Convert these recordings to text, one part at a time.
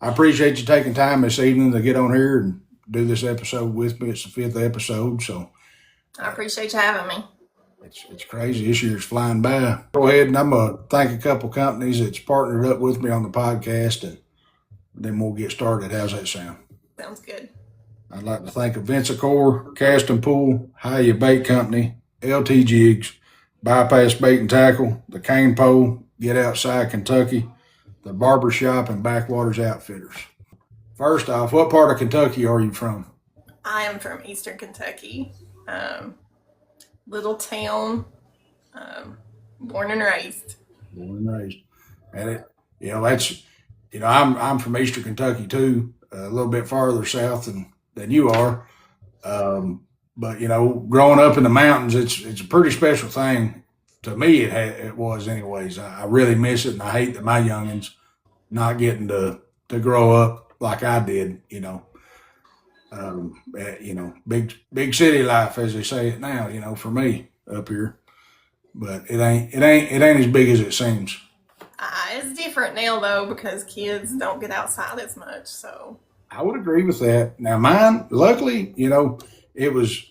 I appreciate you taking time this evening to get on here and do this episode with me. It's the fifth episode, so I appreciate you having me. it's crazy. This year's flying by. Go ahead, and I'm gonna thank a couple companies that's partnered up with me on the podcast, and then we'll get started. How's that sound? Sounds good. I'd like to thank Aventacor, Cast and Pool, Hiya Bait Company, LT Jigs, Bypass Bait and Tackle, the Cane Pole, Get Outside Kentucky, the Barbershop, and Backwaters Outfitters. First off, what part of Kentucky are you from? I am from Eastern Kentucky, little town, born and raised. Born and raised. And that's I'm from Eastern Kentucky too, a little bit farther south than you are. But growing up in the mountains, it's a pretty special thing to me. It was anyways. I really miss it, and I hate that my youngins not getting to grow up like I did. Big city life as they say it now. For me up here, but it ain't as big as it seems. It's different now though because kids don't get outside as much. So I would agree with that. Now mine, luckily, it was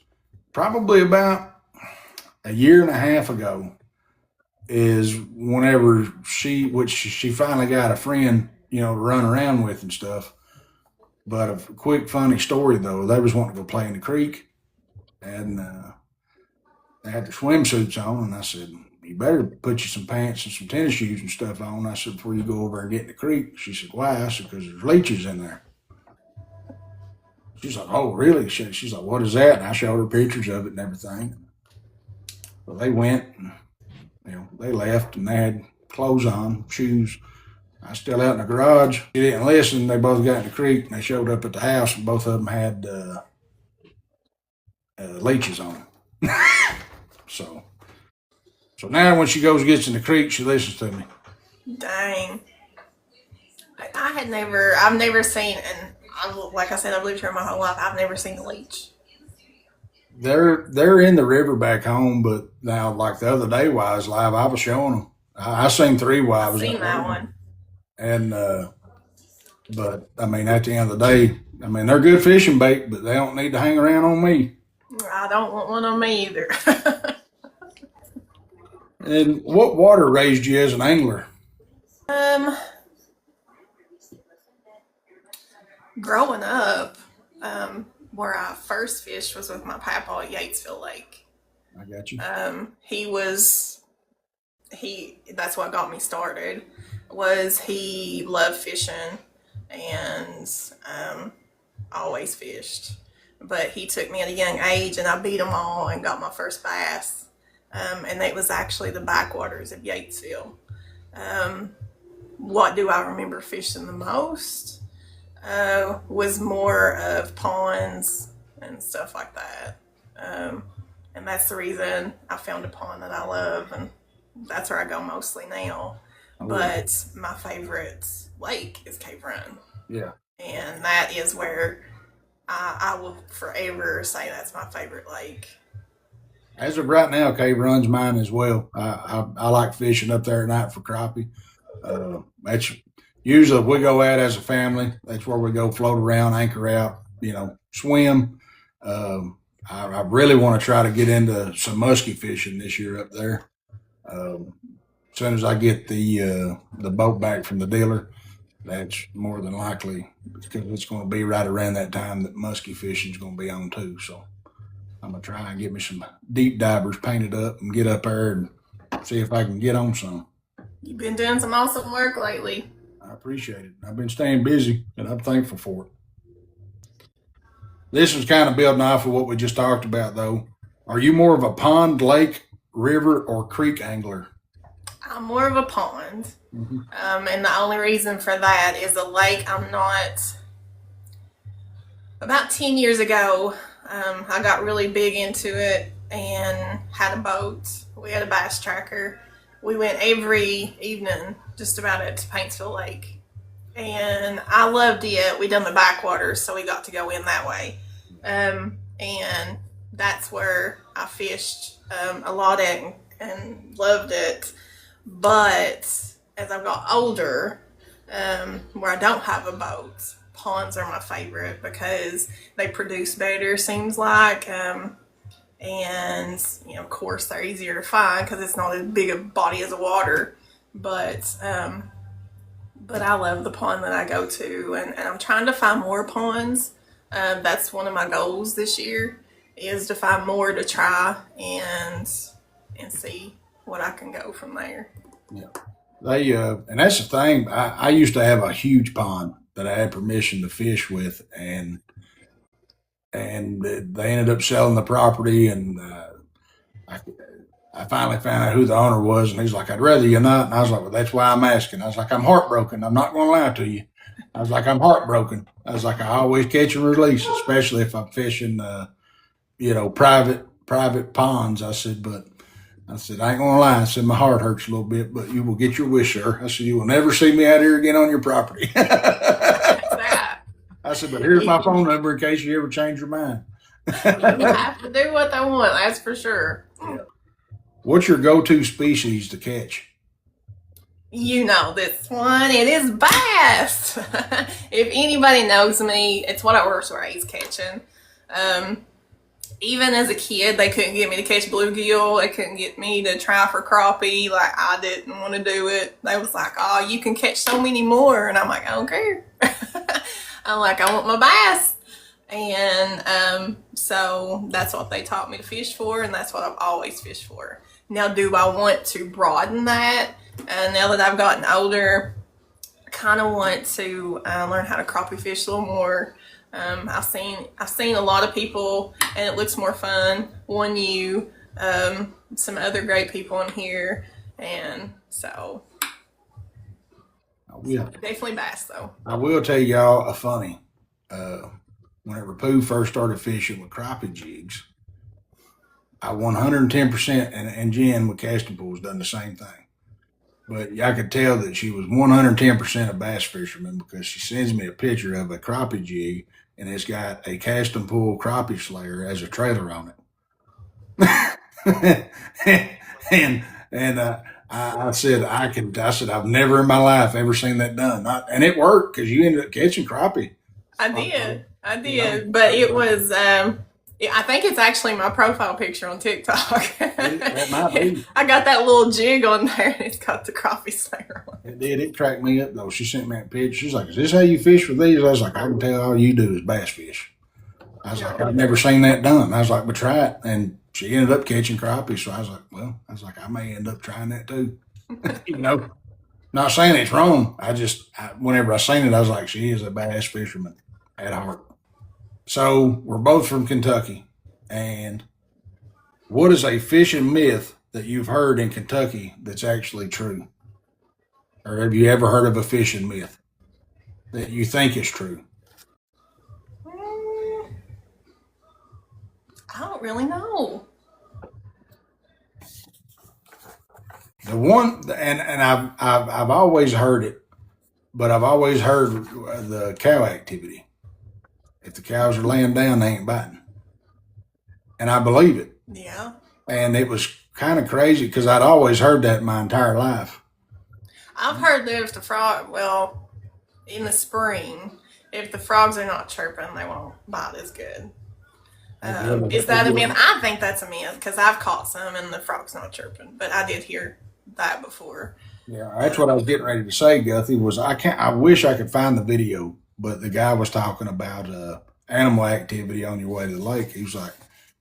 probably about a year and a half ago is whenever she finally got a friend, to run around with and stuff. But a quick funny story though, they was wanting to go play in the creek, and they had their swimsuits on, and I said, "You better put you some pants and some tennis shoes and stuff on." I said, "Before you go over and get in the creek." She said, "Why?" I said, "Because there's leeches in there." She's like, "Oh, really?" She's like, "What is that?" And I showed her pictures of it and everything. So they went, and, they left, and they had clothes on, shoes. I was still out in the garage. She didn't listen. They both got in the creek, and they showed up at the house, and both of them had leeches on them. So now when she goes and gets in the creek, she listens to me. dang, I've never seen, and like I said, I've lived here my whole life. I've never seen a leech. They're in the river back home, but now like the other day, while I was live, I was showing them. I seen three while I I've was seen at that work. one. And but I mean, at the end of the day, I mean they're good fishing bait, but they don't need to hang around on me. I don't want one on me either. And what water raised you as an angler? um, Growing up, where I first fished was with my papa at Yatesville Lake. I got you. That's what got me started. Was he loved fishing and always fished, but he took me at a young age and I beat them all and got my first bass. And it was actually the backwaters of Yatesville. What do I remember fishing the most? Was more of ponds and stuff like that. And that's the reason I found a pond that I love, and that's where I go mostly now. But my favorite lake is Cave Run. Yeah. And that is where I will forever say that's my favorite lake. As of right now, Cave Run's mine as well. I like fishing up there at night for crappie. That's usually if we go out as a family. That's where we go float around, anchor out, swim. I really want to try to get into some muskie fishing this year up there. As soon as I get the boat back from the dealer, that's more than likely because it's going to be right around that time that muskie fishing is going to be on too. So I'm gonna try and get me some deep divers painted up and get up there and see if I can get on some. You've been doing some awesome work lately. I appreciate it. I've been staying busy and I'm thankful for it. This is kind of building off of what we just talked about though. Are you more of a pond, lake, river, or creek angler? I'm more of a pond. Mm-hmm. And the only reason for that is a lake I'm not. About 10 years ago, I got really big into it and had a boat. We had a bass tracker. We went every evening just about it to Paintsville Lake. And I loved it. We done the backwaters, so we got to go in that way. And that's where I fished a lot and loved it. But as I got older, where I don't have a boat. Ponds are my favorite because they produce better, seems like. And, of course, they're easier to find because it's not as big a body as a water. But I love the pond that I go to, and I'm trying to find more ponds. That's one of my goals this year, is to find more to try and see what I can go from there. Yeah. They and that's the thing. I used to have a huge pond that I had permission to fish with, and they ended up selling the property, and I, I finally found out who the owner was, and he's like, "I'd rather you not." And I was like, "Well, that's why I'm asking." I was like, "I'm heartbroken. I'm not going to lie to you." I was like, "I'm heartbroken." I was like, "I always catch and release, especially if I'm fishing, private ponds." I said, "But." I said, "I ain't gonna lie." I said, "My heart hurts a little bit, but you will get your wish, sir." I said, "You will never see me out here again on your property." That's that. I said, "But here's my phone number in case you ever change your mind." You have to do what they want, that's for sure. Yeah. What's your go-to species to catch? You know this one. It is bass. If anybody knows me, it's what I was raised catching. Even as a kid, they couldn't get me to catch bluegill. They couldn't get me to try for crappie. Like, I didn't want to do it. They was like, "Oh, you can catch so many more." And I'm like, "I don't care." I'm like, "I want my bass." And so that's what they taught me to fish for, and that's what I've always fished for. Now, do I want to broaden that? Now that I've gotten older, I kind of want to learn how to crappie fish a little more. I've seen a lot of people, and it looks more fun. Some other great people in here, and so definitely bass though. I will tell y'all a funny. Whenever Pooh first started fishing with crappie jigs, I 110%, and Jen with casting pools done the same thing. But I could tell that she was 110% a bass fisherman because she sends me a picture of a crappie jig, and it's got a casting pool crappie slayer as a trailer on it. I said I said I've never in my life ever seen that done. And it worked because you ended up catching crappie. I did, but it was. I think it's actually my profile picture on TikTok. That might be. I got that little jig on there, and it's got the crappie slayer on it. It did. It cracked me up though. She sent me that picture. She's like, "Is this how you fish with these?" I was like, "I can tell all you do is bass fish." I was like, "I've never seen that done." I was like, "But try it." And she ended up catching crappie. So I was like, "Well," I was like, "I may end up trying that too." Not saying it's wrong. Whenever I seen it, I was like, "She is a bass fisherman at heart." So we're both from Kentucky. And what is a fishing myth that you've heard in Kentucky that's actually true? Or have you ever heard of a fishing myth that you think is true? I don't really know. The one, and I've always heard it, but I've always heard the cow activity. If the cows are laying down, they ain't biting. And I believe it. Yeah. And it was kind of crazy because I'd always heard that my entire life. I've heard that if the frog, well, in the spring, if the frogs are not chirping, they won't bite as good. Is that a myth? I think that's a myth because I've caught some and the frog's not chirping, but I did hear that before. Yeah, that's what I was getting ready to say, Guthie, was I wish I could find the video, but the guy was talking about animal activity on your way to the lake. He was like,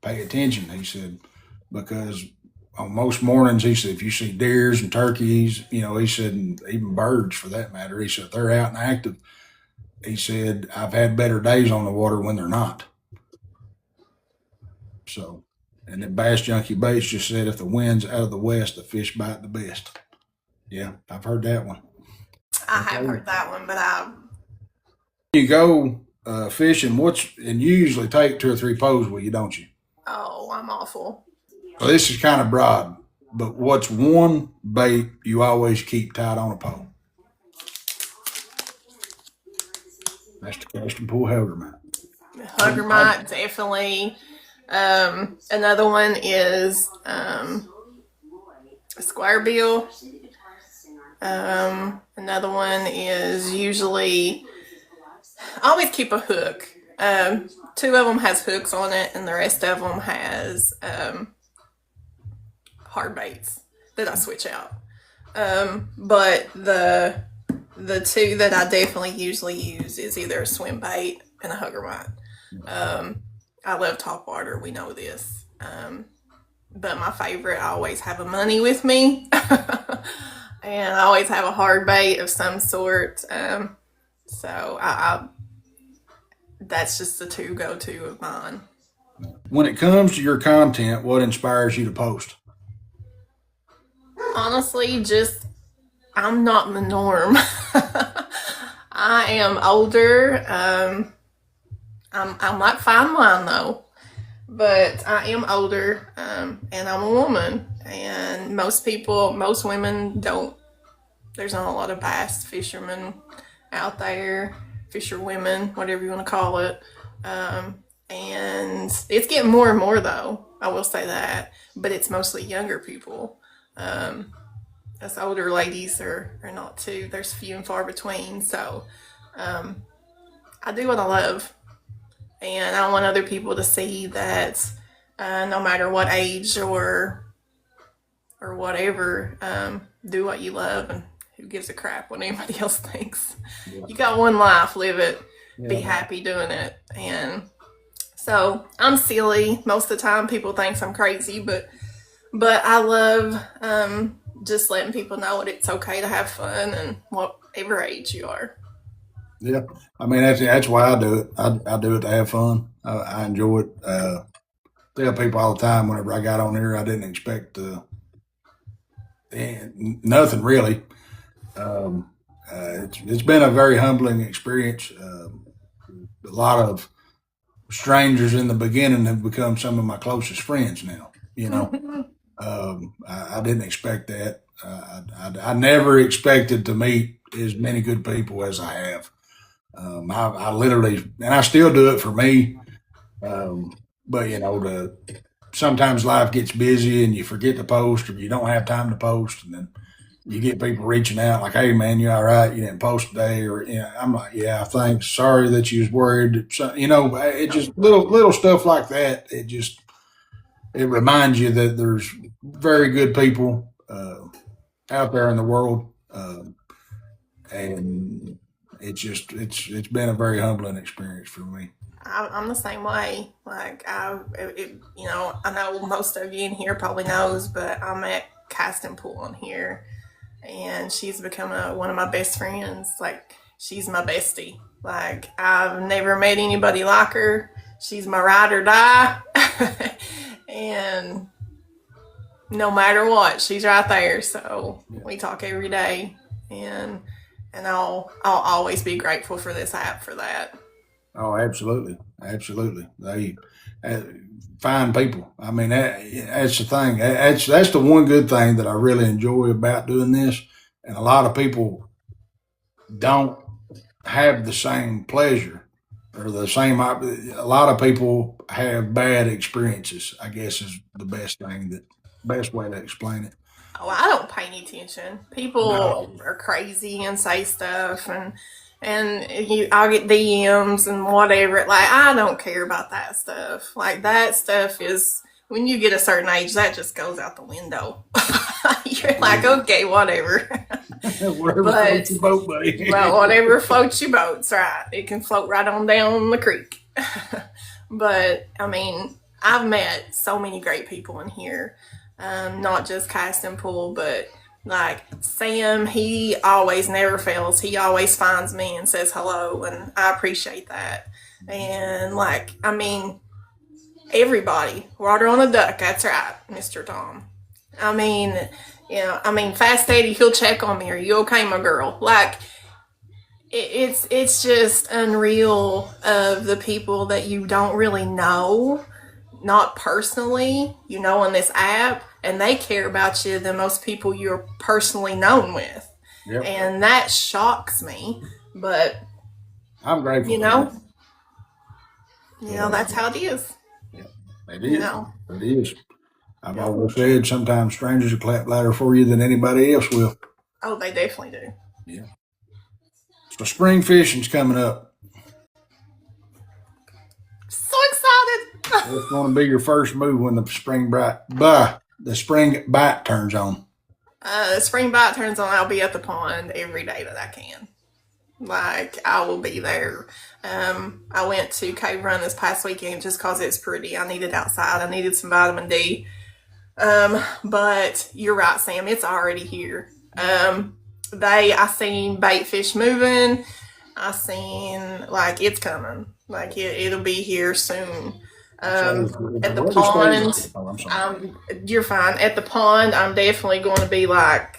"Pay attention," he said, because on most mornings, he said, if you see deers and turkeys, he said, and even birds for that matter, he said, if they're out and active, he said, I've had better days on the water when they're not. So, and then Bass Junkie Baits just said, if the wind's out of the west, the fish bite the best. Yeah, I've heard that one. I have heard that one, but you go fishing, and you usually take 2 or 3 poles with you, don't you? Oh, I'm awful. Well, this is kind of broad, but what's one bait you always keep tied on a pole? That's the cast and pull hugger mite. Hugger mite, definitely. Another one is a square bill. Another one is usually I always keep a hook. Two of them has hooks on it, and the rest of them has hard baits that I switch out. But the two that I definitely usually use is either a swim bait and a hugger mine. I love top water. We know this. But my favorite, I always have a money with me, and I always have a hard bait of some sort. So that's just the two go-to of mine. When it comes to your content, what inspires you to post? Honestly, just I'm not the norm. I am older. I'm not fine wine though, but I am older, and I'm a woman. And most people, most women don't. There's not a lot of bass fishermen out there, fisher women, whatever you want to call it. And it's getting more and more though. I will say that, but it's mostly younger people. Us older ladies are not too. There's few and far between. So I do what I love, and I want other people to see that no matter what age or whatever, do what you love, and who gives a crap what anybody else thinks. Yeah. You got one life, live it, Yeah. be happy doing it. And so I'm silly most of the time. People think I'm crazy, but I love just letting people know that it's okay to have fun and whatever age you are. Yeah, I mean that's why I do it. I do it to have fun. I enjoy it. Tell people all the time whenever I got on here, I didn't expect nothing really. It's been a very humbling experience. A lot of strangers in the beginning have become some of my closest friends now. You know, I didn't expect that. I never expected to meet as many good people as I have. I literally, and I still do it for me. But you know, sometimes life gets busy and you forget to post, or you don't have time to post, and then you get people reaching out like, "Hey, man, you all right? You didn't post today?" Or I'm like, "Yeah, thanks. Sorry that you was worried." So, you know, it just little stuff like that. It reminds you that there's very good people out there in the world, and it's been a very humbling experience for me. I'm the same way. Like I know most of you in here probably knows, but I'm at Casting Pool on here, and she's become one of my best friends. Like she's my bestie. Like I've never met anybody like her. She's my ride or die, and no matter what, she's right there. So we talk every day, and I'll always be grateful for this app for that. Oh, absolutely, absolutely. They fine people. I mean, that's the thing. That's the one good thing that I really enjoy about doing this. And a lot of people don't have the same pleasure or the same. A lot of people have bad experiences. I guess is the best way to explain it. Oh, I don't pay any attention. People No. are crazy and say stuff, and I'll get DMs and whatever. Like I don't care about that stuff. Like that stuff is when you get a certain age, that just goes out the window. You're like, okay, whatever. Whatever But floats your boat, buddy. well, whatever floats your boat's right. It can float right on down the creek. But I mean, I've met so many great people in here. Not just Casting Pool, but like Sam, he always never fails. He always finds me and says hello, and I appreciate that. And like, I mean, everybody, water on a duck. That's right, Mr. Tom. I mean, Fast Eddie, he'll check on me. Are you okay, my girl? Like, it's just unreal of the people that you don't really know, not personally, on this app, and they care about you than most people you're personally known with. Yep. And that shocks me. But I'm grateful. that's how it is. It is. It is. I've always said sometimes strangers will clap louder for you than anybody else will. Oh, they definitely do. Yeah. So spring fishing's coming up. So excited. It's going to be your first move when the spring bite turns on. The spring bite turns on. I'll be at the pond every day that I can. Like, I will be there. I went to Cave Run this past weekend just because it's pretty. I needed outside. I needed some vitamin D. But you're right, Sam. It's already here. I seen bait fish moving. I seen, like, it's coming. Like, it'll be here soon. At the pond, you're fine. At the pond, I'm definitely going to be, like,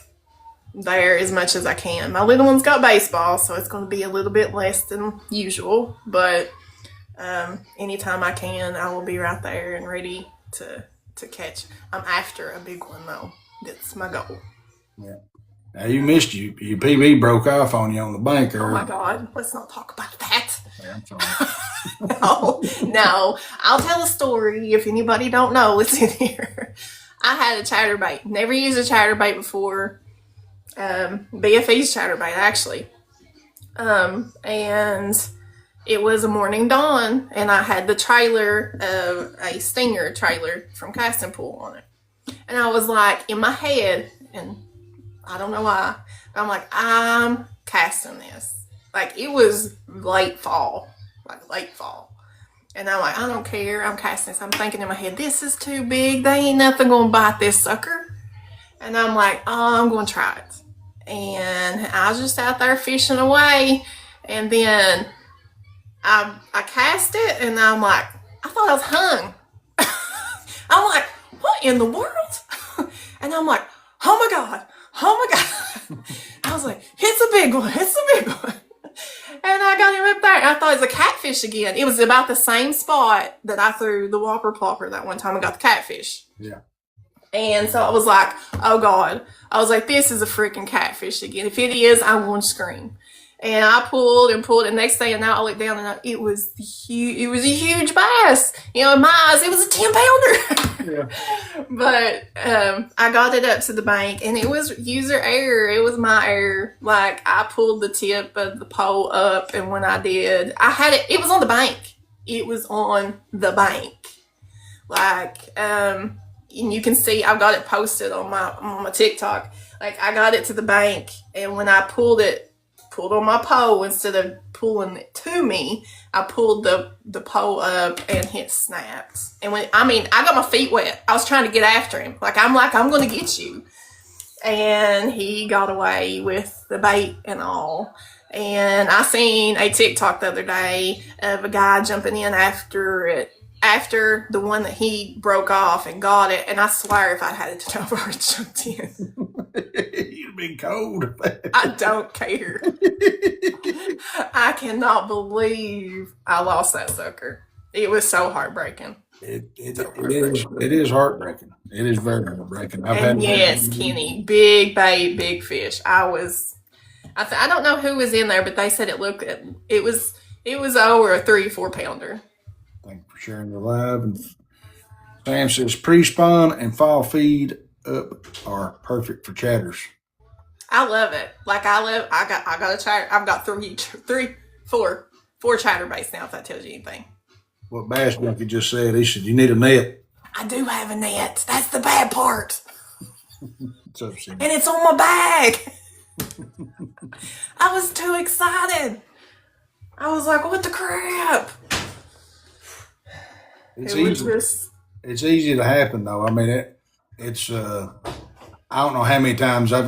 there as much as I can. My little one's got baseball, so it's going to be a little bit less than usual. But anytime I can, I will be right there and ready to catch. I'm after a big one, though. That's my goal. Yeah. Now you missed your PB broke off on you on the bank. Oh my God! Let's not talk about that. Yeah, I'm sorry. No. I'll tell a story if anybody don't know. It's in here. I had a chatterbait. Never used a chatterbait before. BFE's chatterbait actually. And it was a morning dawn, and I had the trailer of a Stinger trailer from Casting Pool on it, and I was like in my head, and I don't know why, but I'm like, I'm casting this. Like, it was late fall. And I'm like, I don't care. I'm casting this. I'm thinking in my head, this is too big. They ain't nothing going to bite this sucker. And I'm like, oh, I'm going to try it. And I was just out there fishing away. And then I cast it, and I'm like, I thought I was hung. I'm like, what in the world? And I'm like, oh my God. I was like, it's a big one. And I got him up there, and I thought it was a catfish again. It was about the same spot that I threw the whopper plopper that one time I got the catfish. Yeah. And so I was like, oh God. I was like, this is a freaking catfish again. If it is, I'm going to scream. And I pulled, and next thing I know, I looked down, and it was a huge bass. You know, in my eyes, it was a 10-pounder. Yeah. But I got it up to the bank, and it was user error. It was my error. Like, I pulled the tip of the pole up, and when I did, I had it. It was on the bank. It was on the bank. Like, and you can see I've got it posted on my TikTok. Like, I got it to the bank, and when I pulled on my pole, instead of pulling it to me, I pulled the pole up, and it snapped. And I got my feet wet. I was trying to get after him. I'm going to get you. And he got away with the bait and all. And I seen a TikTok the other day of a guy jumping in after the one that he broke off and got it. And I swear if I had it, I've already jumped in. You'd be cold. I don't care. I cannot believe I lost that sucker. It was so heartbreaking. It is heartbreaking. It is very heartbreaking. Yes, Kenny, big bait, big fish. I don't know who was in there, but they said it was over a 3 or 4 pounder. Thank you for sharing the live. And Sam says pre-spawn and fall feed up are perfect for chatters. I love it. I got a chatter. I've got four chatterbaits now, if that tells you anything. What Bass Junkie just said, he said, you need a net. I do have a net. That's the bad part. And Sam? it's on my bag. I was too excited. I was like, what the crap? It's easy to happen, though. I mean, it's I don't know how many times I've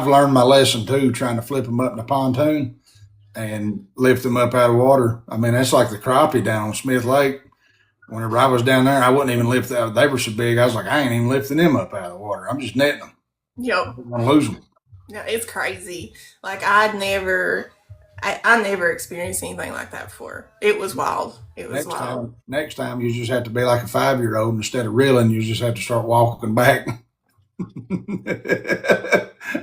learned my lesson too, trying to flip them up in the pontoon and lift them up out of water. I mean, that's like the crappie down on Smith Lake. Whenever I was down there, I wouldn't even lift them. They were so big, I was like, I ain't even lifting them up out of the water. I'm just netting them. Yep. I'm going to lose them. Yeah, it's crazy. Like, I never experienced anything like that before. It was wild. Next time, you just have to be like a 5-year-old. Instead of reeling, you just have to start walking back.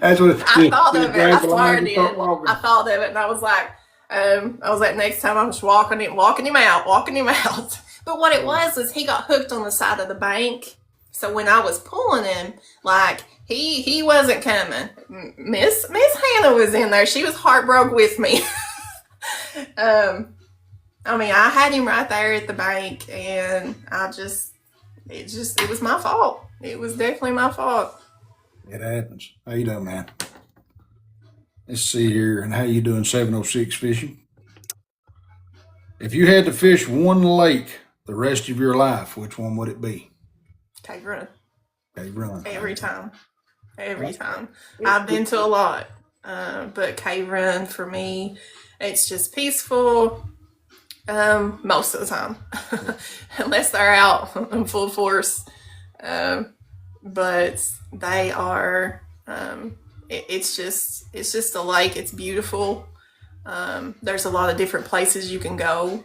That's what I thought of it. I swear I did. I thought of it, and I was like, next time I'm just walking him out. But what it was he got hooked on the side of the bank, So when I was pulling him, like he wasn't coming. Miss Hannah was in there. She was heartbroken with me. I mean, I had him right there at the bank, and it was my fault. It was definitely my fault. It happens. How you doing, man? Let's see here. And how you doing, 706 Fishing? If you had to fish one lake the rest of your life, which one would it be? Cave Run. Cave Run. Every time. Every time. I've been to a lot, but Cave Run for me, it's just peaceful most of the time, unless they're out in full force. But they are. It's just a lake. It's beautiful. There's a lot of different places you can go.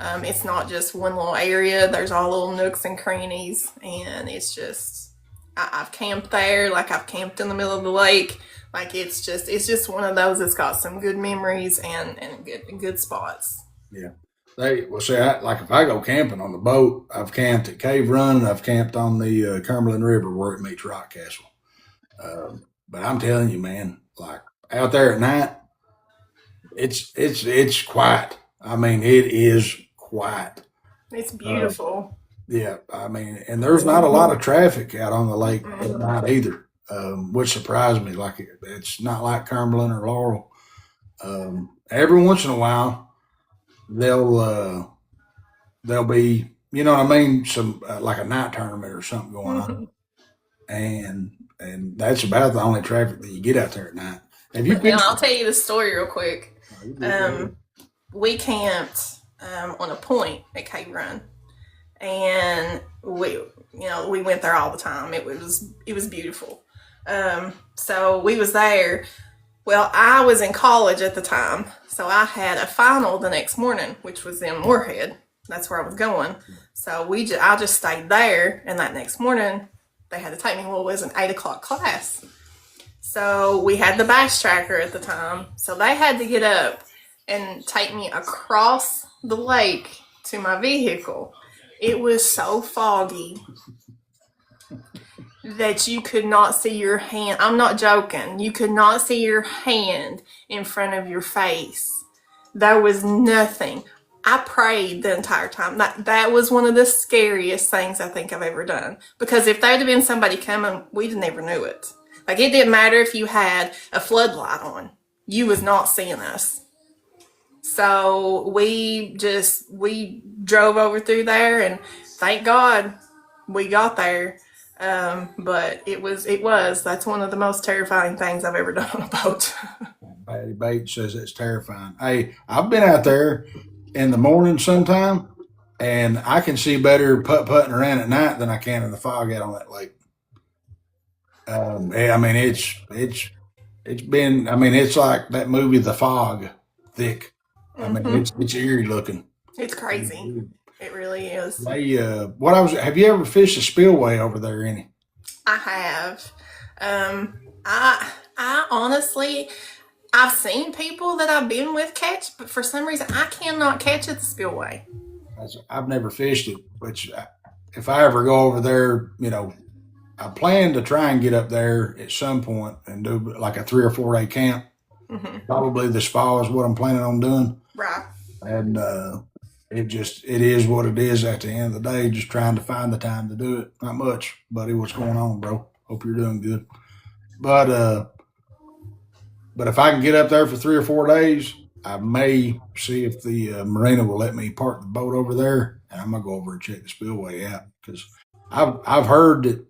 It's not just one little area. There's all little nooks and crannies, and it's just. I've camped there. Like I've camped in the middle of the lake. Like it's just one of those that's got some good memories and good spots. Yeah. Like if I go camping on the boat, I've camped at Cave Run and I've camped on the Cumberland River where it meets Rock Castle. But I'm telling you, man, like out there at night, it's quiet. I mean, it is quiet. It's beautiful. Yeah, I mean, and there's not a lot of traffic out on the lake at night either, which surprised me. Like it's not like Cumberland or Laurel. Every once in a while, they'll be, you know what I mean, some like a night tournament or something going on, and that's about the only traffic that you get out there at night. Have you been? I'll tell you the story real quick. We camped on a point at Cave Run. And we went there all the time. It was beautiful. So we was there. Well, I was in college at the time, so I had a final the next morning, which was in Moorhead. That's where I was going. So I just stayed there, and that next morning they had to take me. Well, it was an 8:00 class. So we had the bass tracker at the time, so they had to get up and take me across the lake to my vehicle. It was so foggy that you could not see your hand. I'm not joking. You could not see your hand in front of your face. There was nothing. I prayed the entire time. That was one of the scariest things I think I've ever done. Because if there'd have been somebody coming, we'd never knew it. Like it didn't matter if you had a floodlight on. You was not seeing us. So we drove over through there, and thank God we got there. But that's one of the most terrifying things I've ever done on a boat. Patty Bates says it's terrifying. Hey, I've been out there in the morning sometime, and I can see better putting around at night than I can in the fog out on that lake. I mean, it's been. I mean, it's like that movie, The Fog, thick. I mean, it's eerie looking. It's crazy. It really is. Have you ever fished a spillway over there, any? I have. I honestly, I've seen people that I've been with catch, but for some reason I cannot catch at the spillway. I've never fished it, which if I ever go over there, I plan to try and get up there at some point and do like a 3 or 4 day camp. Probably this fall is what I'm planning on doing. Right. And it is what it is at the end of the day, just trying to find the time to do it. Not much, buddy. What's going on, bro? Hope you're doing good. But if I can get up there for 3 or 4 days, I may see if the marina will let me park the boat over there, and I'm gonna go over and check the spillway out because I've heard that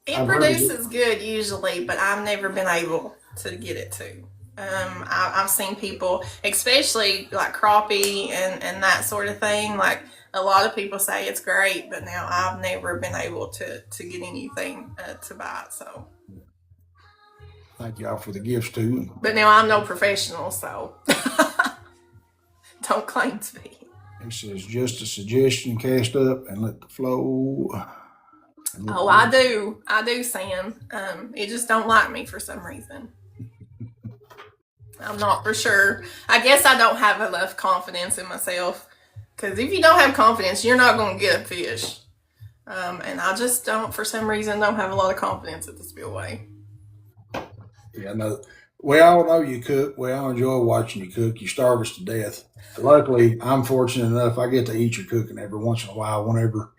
it produces good usually, but I've never been able to get it to. I've seen people, especially like crappie and that sort of thing. Like a lot of people say it's great, but now I've never been able to get anything to buy it. So thank y'all for the gifts too. But now I'm no professional, so don't claim to be. It says just a suggestion, cast up and let the flow. Oh, I do, Sam. It just don't like me for some reason. I'm not for sure. I guess I don't have enough confidence in myself. Because if you don't have confidence, you're not going to get a fish. And I just don't, for some reason, don't have a lot of confidence at the spillway. Yeah, no. We all know you cook. We all enjoy watching you cook. You starve us to death. Luckily, I'm fortunate enough I get to eat your cooking every once in a while whenever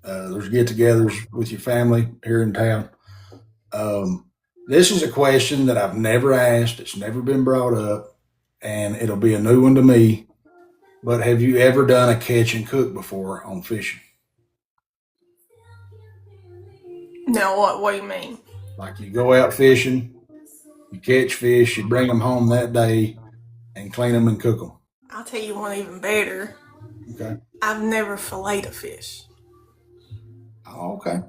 there's get-togethers with your family here in town. Um, this is a question that I've never asked. It's never been brought up, and it'll be a new one to me. But have you ever done a catch and cook before on fishing? No, what do you mean? Like you go out fishing, you catch fish, you bring them home that day, and clean them and cook them. I'll tell you one even better. Okay. I've never filleted a fish. Oh, okay.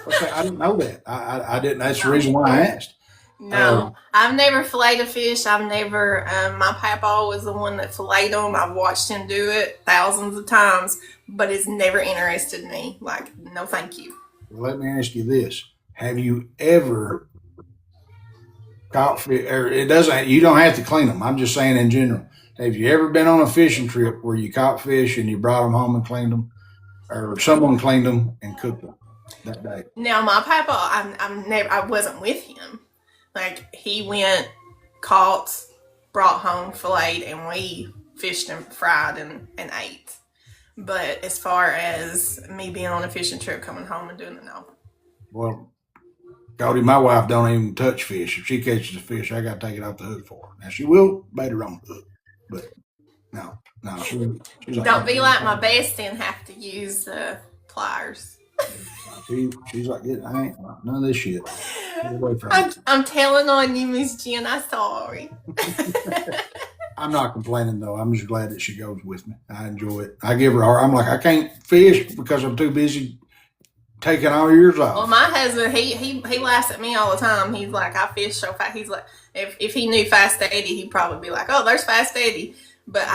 Okay, I didn't know that. I didn't. That's the reason why I asked. No, I've never filleted a fish. I've never. My papa was the one that filleted them. I've watched him do it thousands of times, but it's never interested me. Like, no, thank you. Let me ask you this: have you ever caught fish? Or it doesn't. You don't have to clean them. I'm just saying in general. Have you ever been on a fishing trip where you caught fish and you brought them home and cleaned them, or someone cleaned them and cooked them that day? Now, my papa, I wasn't with him. Like, he went, caught, brought home, filleted, and we fished and fried and ate. But as far as me being on a fishing trip, coming home and doing it, no. Well, Cody, my wife don't even touch fish. If she catches a fish, I got to take it off the hook for her. Now she will bait her on the hook, but no, she's like, Don't be like my bestie and have to use pliers. she's like, I ain't none of this shit. Get away from me. I'm telling on you, Miss Jen. I'm sorry. I'm not complaining though. I'm just glad that she goes with me. I enjoy it. I give her a hard. I'm like, I can't fish because I'm too busy taking all yours off. Well, my husband, he laughs at me all the time. He's like, I fish so fast. He's like, if he knew Fast Eddie, he'd probably be like, oh, there's Fast Eddie. But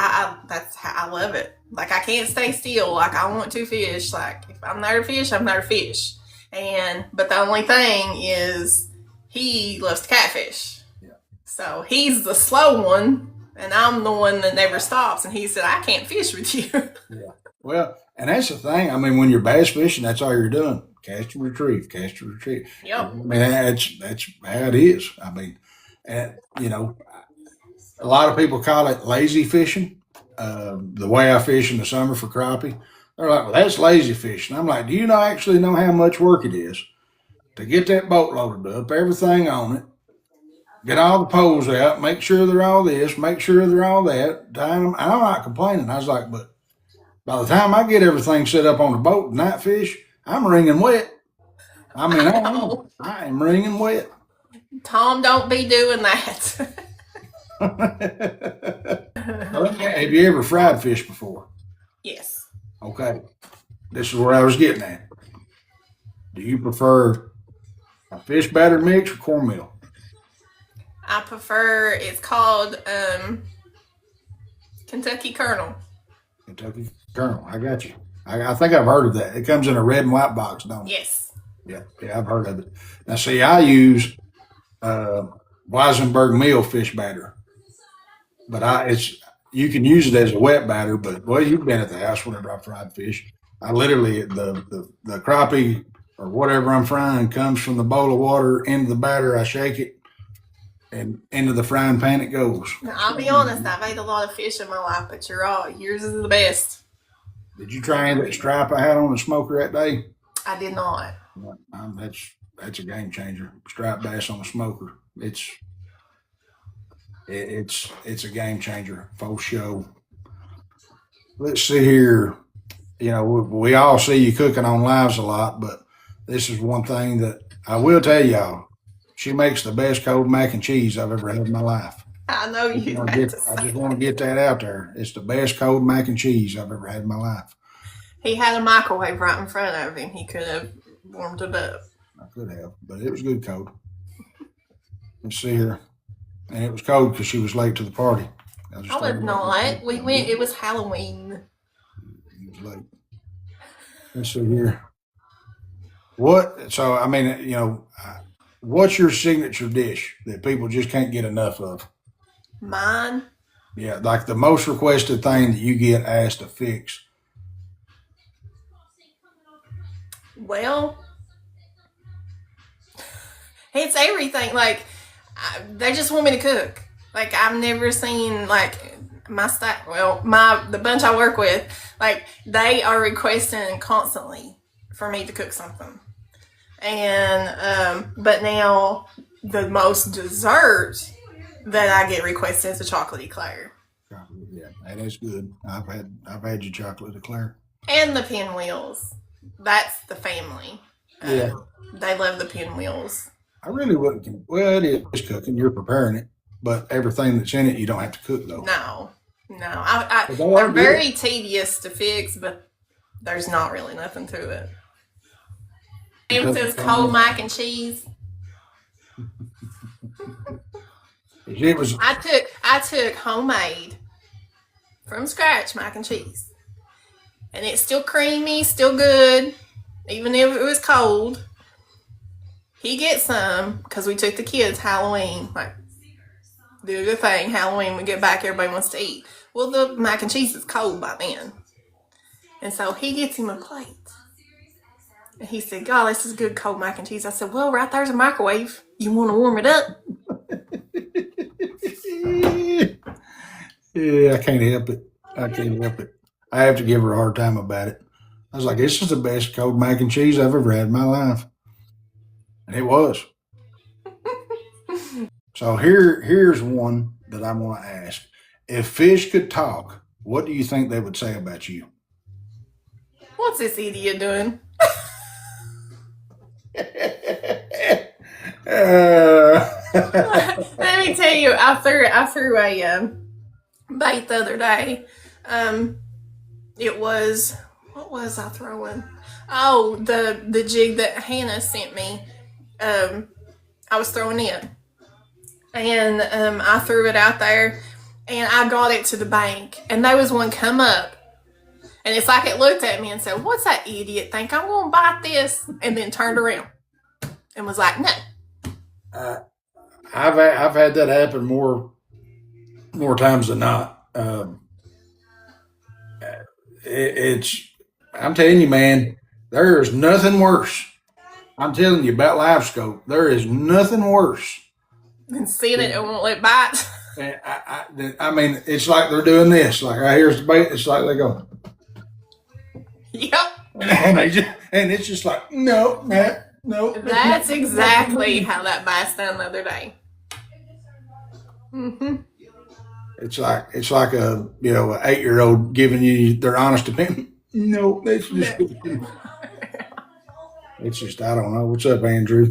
that's how I love it. Like, I can't stay still. Like, I want to fish. Like, if I'm there to fish, I'm there to fish. But the only thing is, he loves to catfish. Yeah. So he's the slow one, and I'm the one that never stops. And he said, I can't fish with you. Yeah. Well, and that's the thing. I mean, when you're bass fishing, that's all you're doing. Cast and retrieve, cast and retrieve. Yep. I mean, that's how it is. I mean, and a lot of people call it lazy fishing. The way I fish in the summer for crappie, they're like, well, that's lazy fishing. I'm like, do you not actually know how much work it is to get that boat loaded up, everything on it, get all the poles out, make sure they're all this, make sure they're all that, time them. I'm not complaining. I was like, but by the time I get everything set up on the boat and night fish, I'm wringing wet. I mean, I am wringing wet. Tom, don't be doing that. Have you ever fried fish before? Yes. Okay. This is where I was getting at. Do you prefer a fish batter mix or cornmeal? I prefer, it's called Kentucky Colonel. Kentucky Colonel. I got you. I think I've heard of that. It comes in a red and white box, don't it? Yes. Yeah, I've heard of it. Now, see, I use Weisenberg meal fish batter, but you can use it as a wet batter. But well, you've been at the house whenever I fried fish. I literally the crappie or whatever I'm frying comes from the bowl of water into the batter. I shake it, and into the frying pan it goes. Now, I'll be honest, I've ate a lot of fish in my life, but you're right. Yours is the best. Did you try any of that stripe I had on the smoker that day? I did not. That's a game changer. Striped bass on the smoker. It's a game changer for sure. Let's see here. We all see you cooking on lives a lot, but this is one thing that I will tell y'all. She makes the best cold mac and cheese I've ever had in my life. I know you. I just want to get that out there. It's the best cold mac and cheese I've ever had in my life. He had a microwave right in front of him. He could have warmed it up. I could have, but it was good cold. Let's see here. And it was cold because she was late to the party. I was not. We went, it was Halloween. It was late. Let's see here. What's your signature dish that people just can't get enough of? Mine? Yeah, like the most requested thing that you get asked to fix. Well, it's everything. Like, they just want me to cook. Like, I've never seen, like, the bunch I work with, like, they are requesting constantly for me to cook something. And, but now the most dessert that I get requested is a chocolate eclair. Chocolate, yeah, that is good. I've had your chocolate eclair. And the pinwheels. That's the family. Yeah. They love the pinwheels. I really wouldn't. Well, it is cooking. You're preparing it, but everything that's in it, you don't have to cook though. No. But They're very tedious to fix, but there's not really nothing to it. It says cold mac and cheese. It was. I took homemade from scratch mac and cheese, and it's still creamy, still good, even if it was cold. He gets some because we took the kids Halloween, like do the thing Halloween. We get back, everybody wants to eat. Well, the mac and cheese is cold by then, and so he gets him a plate. And he said, "God, this is good cold mac and cheese." I said, "Well, right there's a microwave. You want to warm it up?" Yeah, I can't help it. I have to give her a hard time about it. I was like, this is the best cold mac and cheese I've ever had in my life. And it was. So here's one that I want to ask. If fish could talk, what do you think they would say about you? What's this idiot doing? Let me tell you, I threw a bait the other day. What was I throwing? Oh, the jig that Hannah sent me. I was throwing it, and I threw it out there, and I got it to the bank, and there was one come up, and it's like it looked at me and said, "What's that idiot think? I'm gonna bite this," and then turned around and was like, "No." I've had that happen more times than not. I'm telling you, man, there is nothing worse. I'm telling you about live scope. There is nothing worse. And seeing it and won't let bite. And I mean, it's like they're doing this. Like, here's the bait. It's like they go. Yep. And it's just like, no. That's exactly how that bass done the other day. Mm-hmm. It's like a 8-year-old giving you their honest opinion. No, that's just. It's just, I don't know. What's up, Andrew?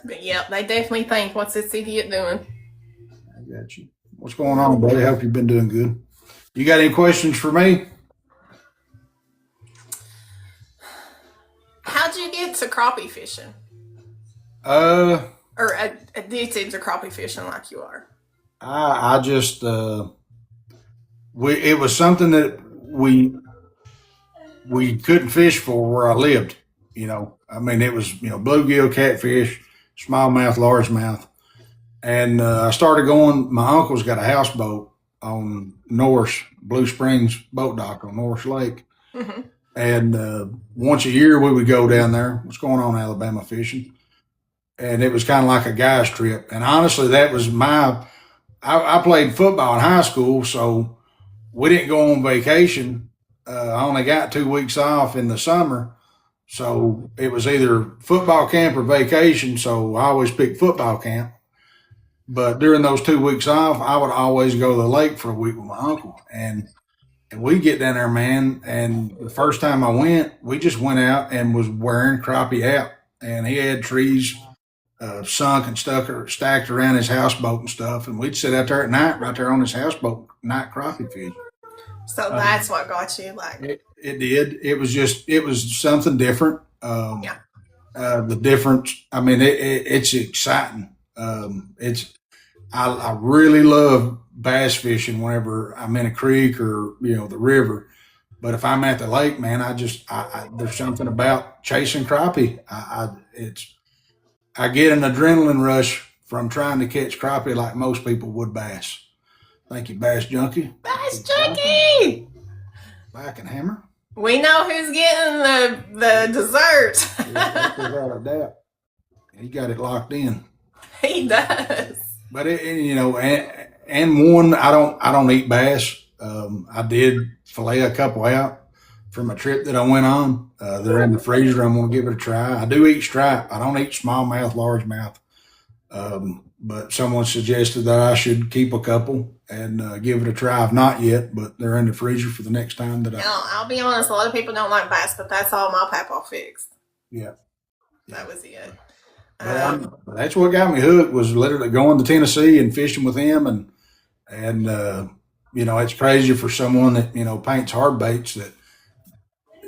But yeah, they definitely think, "What's this idiot doing?" I got you. What's going on, buddy? Hope you've been doing good. You got any questions for me? How'd you get to crappie fishing? Or addicted to crappie fishing like you are? I just it was something that we couldn't fish for where I lived. I mean, it was bluegill, catfish, smallmouth, largemouth, and I started going. My uncle's got a houseboat on Norris Blue Springs boat dock on Norris Lake, Mm-hmm. and once a year we would go down there. What's going on, Alabama fishing? And it was kind of like a guy's trip. And honestly, that was I played football in high school, so we didn't go on vacation. I only got 2 weeks off in the summer. So it was either football camp or vacation. So I always picked football camp. But during those 2 weeks off, I would always go to the lake for a week with my uncle. And we get down there, man. And the first time I went, we just went out and was wearing crappie out. And he had trees sunk and stacked around his houseboat and stuff. And we'd sit out there at night, right there on his houseboat, night crappie fish. So that's what got you like. It did. It was something different. Yeah. The difference. I mean, it's exciting. I really love bass fishing whenever I'm in a creek or the river. But if I'm at the lake, man, there's something about chasing crappie. I get an adrenaline rush from trying to catch crappie like most people would bass. Thank you, Bass Junkie. Bass Junkie! Back and hammer. We know who's getting the dessert. Yeah, without a doubt. He got it locked in. He does. But and one, I don't eat bass. I did fillet a couple out from a trip that I went on. They're in the freezer. I'm gonna give it a try. I do eat stripe. I don't eat smallmouth, largemouth. But someone suggested that I should keep a couple and give it a try. I've not yet, but they're in the freezer for the next time that I. I'll be honest. A lot of people don't like bass, but that's all my papa fixed. Yeah, That was it. but that's what got me hooked was literally going to Tennessee and fishing with him, and it's crazy for someone that paints hard baits that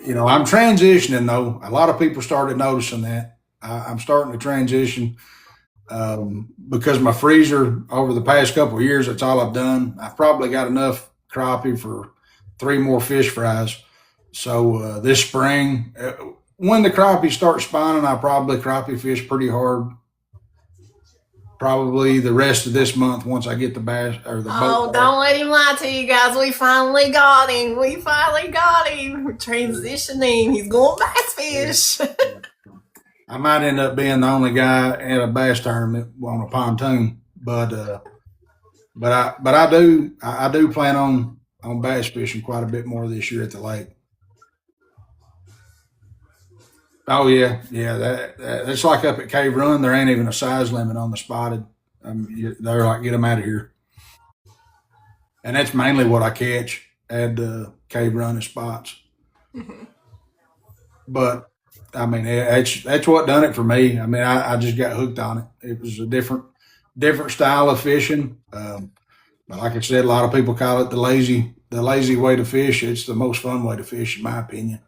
I'm transitioning though. A lot of people started noticing that I'm starting to transition because my freezer over the past couple of years, that's all I've done. I've probably got enough crappie for 3 more fish fries. So this spring, when the crappie start spawning, I probably crappie fish pretty hard. Probably the rest of this month once I get the bass or the boat. Oh, don't let him lie to you guys. We finally got him. We finally got him. We're transitioning. He's going bass fish. I might end up being the only guy at a bass tournament on a pontoon, but I do plan on bass fishing quite a bit more this year at the lake. Oh yeah. That's like up at Cave Run. There ain't even a size limit on the spotted. They're like get them out of here, and that's mainly what I catch at Cave Run and spots. But I mean, that's what done it for me. I mean, I just got hooked on it. It was a different style of fishing. But like I said, a lot of people call it the lazy way to fish. It's the most fun way to fish, in my opinion.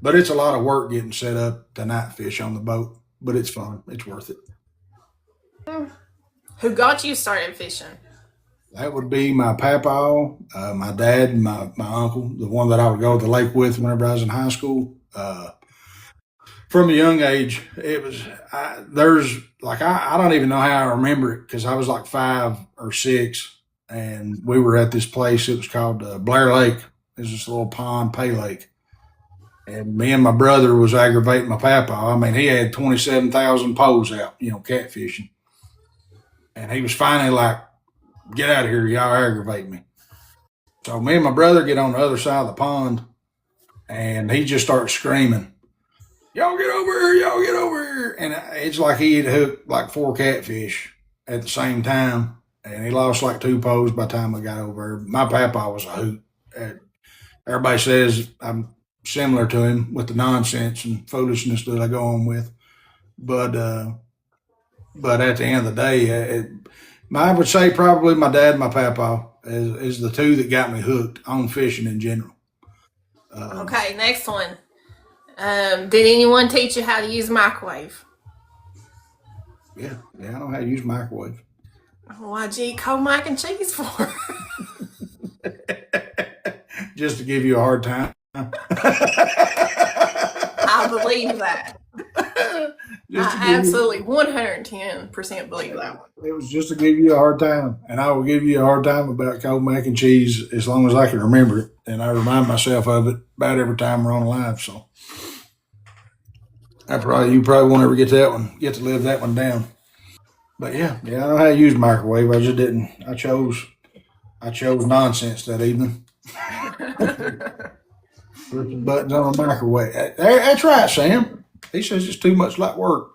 But it's a lot of work getting set up to night fish on the boat. But it's fun. It's worth it. Who got you started fishing? That would be my papa, my dad, and my uncle, the one that I would go to the lake with whenever I was in high school. From a young age, it was there's like I don't even know how I remember it because I was like 5 or 6, and we were at this place. It was called Blair Lake. It's this little pond, pay lake, and me and my brother was aggravating my papa. I mean, he had 27,000 poles out, catfishing, and he was finally like, "Get out of here, y'all aggravate me." So me and my brother get on the other side of the pond, and he just starts screaming, "Y'all get over here! Y'all get over here!" And it's like he had hooked like 4 catfish at the same time, and he lost like 2 poles by the time I got over there. My papa was a hoot. Everybody says I'm similar to him with the nonsense and foolishness that I go on with, but at the end of the day, I would say probably my dad and my papa is the two that got me hooked on fishing in general. Okay, next one. Did anyone teach you how to use microwave? Yeah, I know how to use microwave. Why'd you eat cold mac and cheese for? Just to give you a hard time. I believe that. I absolutely 110% believe that one. It was just to give you a hard time, and I will give you a hard time about cold mac and cheese as long as I can remember it, and I remind myself of it about every time we're on live. So you probably won't ever get to live that one down. But yeah, I know how to use microwave. I just didn't. I chose nonsense that evening. Pushing buttons on a microwave. That's right, Sam. He says it's too much like work.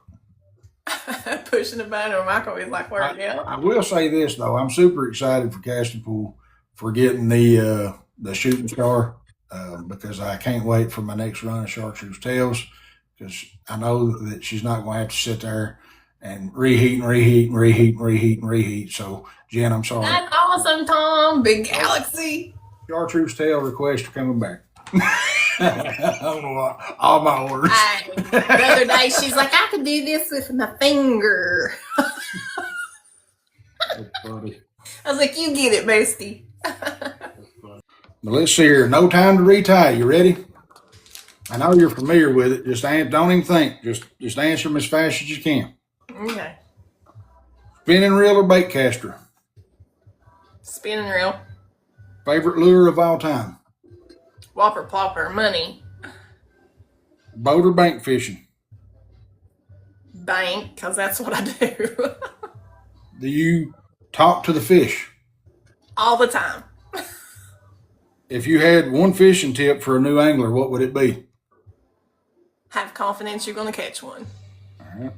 Pushing the button on a microwave is like work, yeah. I will say this though, I'm super excited for Casting Pool for getting the shooting star because I can't wait for my next run of chartreuse tails because I know that she's not going to have to sit there and reheat and reheat and reheat and reheat and reheat. So Jen, I'm sorry. That's awesome, Tom. Big galaxy. Chartreuse tail requests are coming back. I don't know what, all my orders. The other day, she's like, I could do this with my finger. That's funny. I was like, you get it, bestie. But let's see here. No time to retie. You ready? I know you're familiar with it. Just don't even think. Just answer them as fast as you can. Okay. Spinning reel or bait caster? Spinning reel. Favorite lure of all time? Whopper plopper. Money. Boat or bank fishing? Bank, because that's what I do. Do you talk to the fish? All the time. If you had one fishing tip for a new angler, what would it be? Have confidence you're going to catch one. All right.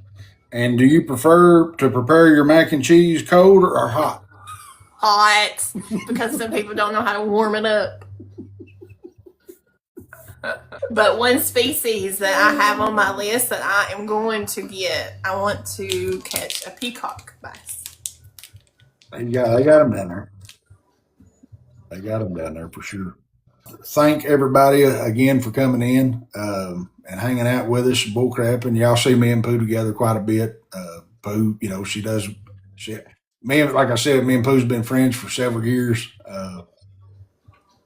And do you prefer to prepare your mac and cheese cold or hot? Hot, because some people don't know how to warm it up. But one species that I have on my list that I am going to get, I want to catch a peacock bass. They got them down there. They got them down there for sure. Thank everybody again for coming in and hanging out with us, bullcrapping. Y'all see me and Pooh together quite a bit. Pooh, she does. Like I said, me and Pooh's been friends for several years.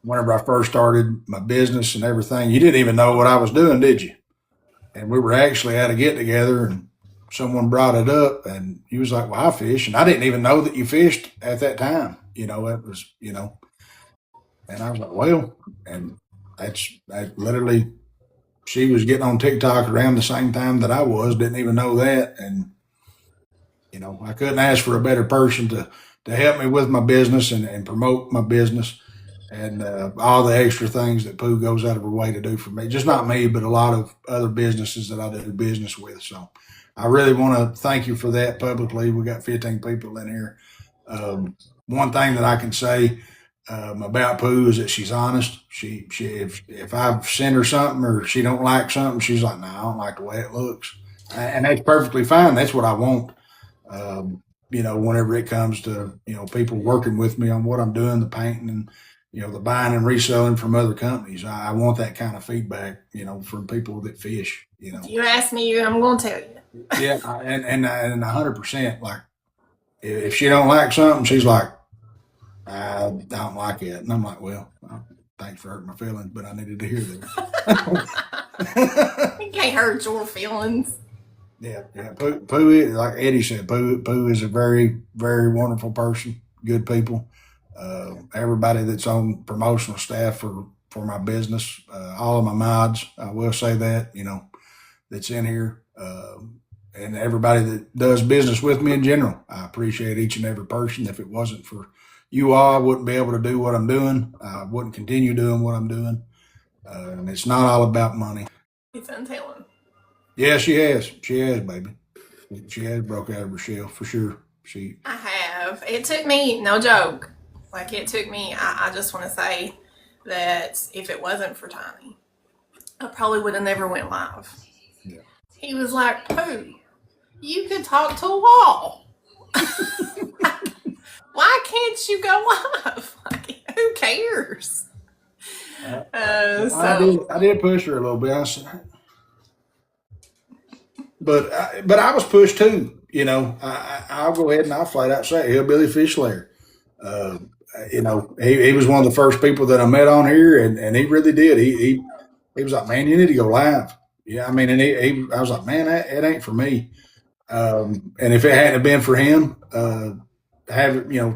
Whenever I first started my business and everything, you didn't even know what I was doing, did you? And we were actually at a get together, and someone brought it up, and he was like, "Well, I fish," and I didn't even know that you fished at that time. It was, and I was like, "Well," and that literally, she was getting on TikTok around the same time that I was, didn't even know that, and I couldn't ask for a better person to help me with my business and promote my business and all the extra things that Pooh goes out of her way to do for me. Just not me, but a lot of other businesses that I do business with. So I really want to thank you for that publicly. We got 15 people in here. One thing that I can say about Pooh is that she's honest. She if I've sent her something or she don't like something, she's like, "No, I don't like the way it looks," and that's perfectly fine. That's what I want. Whenever it comes to people working with me on what I'm doing, the painting and the buying and reselling from other companies, I want that kind of feedback. From people that fish. If you ask me, I'm going to tell you. Yeah, and 100%. Like if she don't like something, she's like, "I don't like it," and I'm like, "Well, thanks for hurting my feelings, but I needed to hear that." You can't hurt your feelings. Yeah. Pooh, like Eddie said, Pooh is a very, very wonderful person. Good people. Everybody that's on promotional staff for my business, all of my mods, I will say that that's in here, and everybody that does business with me in general. I appreciate each and every person. If it wasn't for you all, I wouldn't be able to do what I'm doing. I wouldn't continue doing what I'm doing, and it's not all about money. It's untelling. Yeah, she has. She has, baby. She has broke out of her shell for sure. I have. It took me, no joke. Like it took me. I just want to say that if it wasn't for Tiny, I probably would have never went live. Yeah. He was like, "Pooh, you could talk to a wall. Why can't you go live? Like, who cares?" I did push her a little bit. I said, but I was pushed too. I'll go ahead and I'll flat out say Hillbilly Fish Lair. He was one of the first people that I met on here, and he really did. He was like, "Man, you need to go live." Yeah, I mean, and I was like, "Man, it ain't for me." And if it hadn't been for him,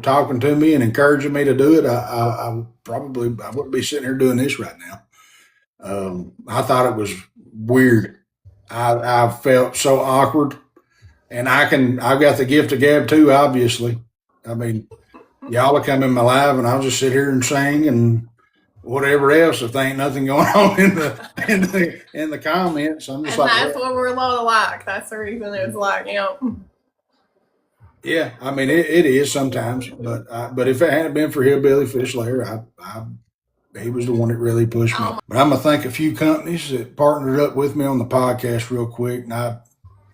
talking to me and encouraging me to do it, I wouldn't be sitting here doing this right now. I thought it was weird. I felt so awkward, and I've got the gift of gab too. Obviously, I mean, y'all will come in my live, and I'll just sit here and sing and whatever else if there ain't nothing going on in the comments. I'm just and like, that's what we're a lot alike. That's the reason it's like, yeah. I mean, it is sometimes, but if it hadn't been for Hillbilly Fish Lair, he was the one that really pushed me. But I'm gonna thank a few companies that partnered up with me on the podcast real quick. And I'm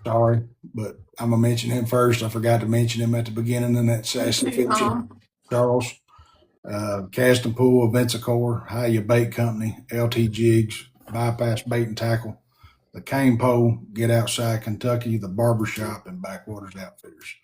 sorry, but I'm gonna mention him first. I forgot to mention him at the beginning, and that's Sassy Fishing, Charles, Cast and Pool, Eventsacore, Hiya Bait Company, LT Jigs, Bypass Bait and Tackle, the Cane Pole, Get Outside Kentucky, the Barbershop, and Backwaters Outfitters.